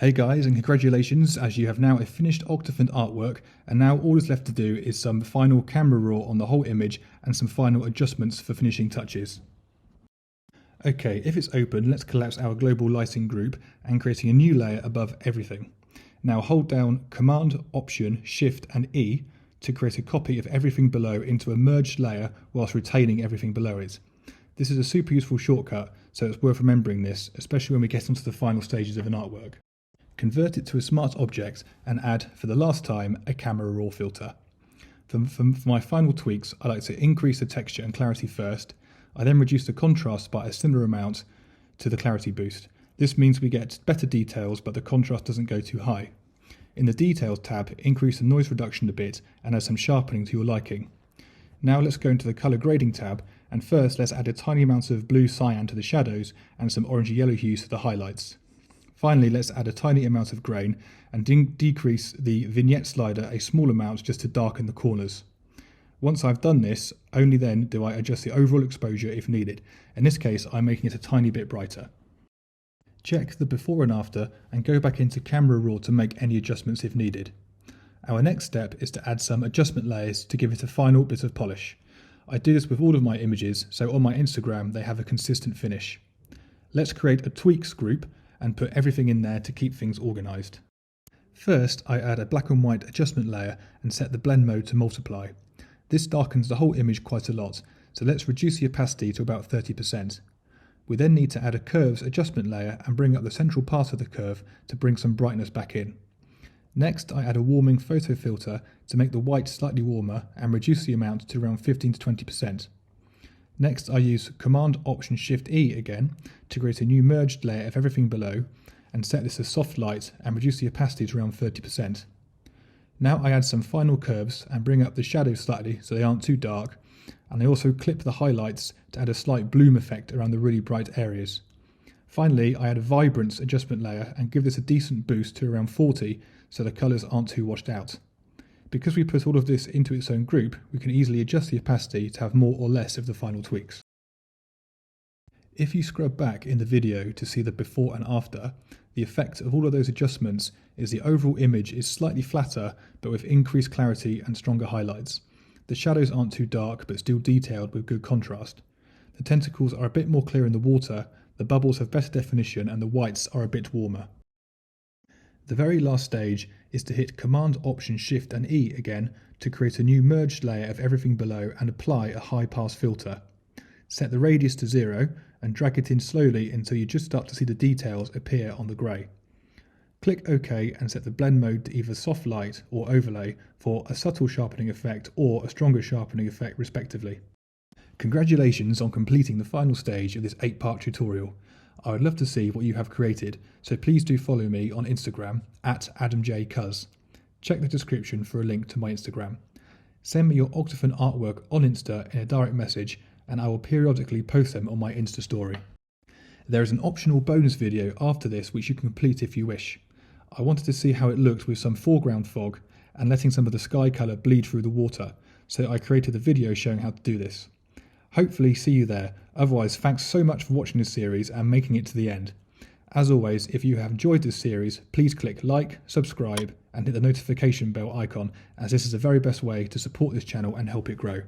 Hey guys, and congratulations, as you have now a finished Octophant artwork, and now all is left to do is some final camera raw on the whole image and some final adjustments for finishing touches. Okay, if it's open, let's collapse our global lighting group and creating a new layer above everything. Now hold down Command, Option, Shift and E to create a copy of everything below into a merged layer whilst retaining everything below it. This is a super useful shortcut, so it's worth remembering this, especially when we get onto the final stages of an artwork. Convert it to a smart object and add, for the last time, a camera raw filter. For my final tweaks, I like to increase the texture and clarity first. I then reduce the contrast by a similar amount to the clarity boost. This means we get better details, but the contrast doesn't go too high. In the Details tab, increase the noise reduction a bit and add some sharpening to your liking. Now let's go into the Colour Grading tab, and first let's add a tiny amount of blue cyan to the shadows and some orangey yellow hues to the highlights. Finally, let's add a tiny amount of grain and decrease the vignette slider a small amount just to darken the corners. Once I've done this, only then do I adjust the overall exposure if needed. In this case, I'm making it a tiny bit brighter. Check the before and after and go back into Camera Raw to make any adjustments if needed. Our next step is to add some adjustment layers to give it a final bit of polish. I do this with all of my images, so on my Instagram they have a consistent finish. Let's create a tweaks group and put everything in there to keep things organised. First, I add a black and white adjustment layer and set the blend mode to multiply. This darkens the whole image quite a lot, so let's reduce the opacity to about 30%. We then need to add a curves adjustment layer and bring up the central part of the curve to bring some brightness back in. Next, I add a warming photo filter to make the white slightly warmer and reduce the amount to around 15 to 20%. Next, I use Command Option Shift E again to create a new merged layer of everything below and set this as soft light and reduce the opacity to around 30%. Now I add some final curves and bring up the shadows slightly so they aren't too dark, and I also clip the highlights to add a slight bloom effect around the really bright areas. Finally, I add a vibrance adjustment layer and give this a decent boost to around 40 so the colours aren't too washed out. Because we put all of this into its own group, we can easily adjust the opacity to have more or less of the final tweaks. If you scrub back in the video to see the before and after, the effect of all of those adjustments is the overall image is slightly flatter but with increased clarity and stronger highlights. The shadows aren't too dark but still detailed with good contrast. The tentacles are a bit more clear in the water, the bubbles have better definition and the whites are a bit warmer. The very last stage is to hit Command Option Shift and E again to create a new merged layer of everything below and apply a high pass filter. Set the radius to 0 and drag it in slowly until you just start to see the details appear on the grey. Click OK and set the blend mode to either soft light or overlay for a subtle sharpening effect or a stronger sharpening effect respectively. Congratulations on completing the final stage of this 8-part tutorial. I would love to see what you have created, so please do follow me on Instagram @AdamJCuz. Check the description for a link to my Instagram. Send me your Octophant artwork on Insta in a direct message and I will periodically post them on my Insta story. There is an optional bonus video after this which you can complete if you wish. I wanted to see how it looked with some foreground fog and letting some of the sky colour bleed through the water, so I created a video showing how to do this. Hopefully see you there. Otherwise, thanks so much for watching this series and making it to the end. As always, if you have enjoyed this series, please click like, subscribe and hit the notification bell icon, as this is the very best way to support this channel and help it grow.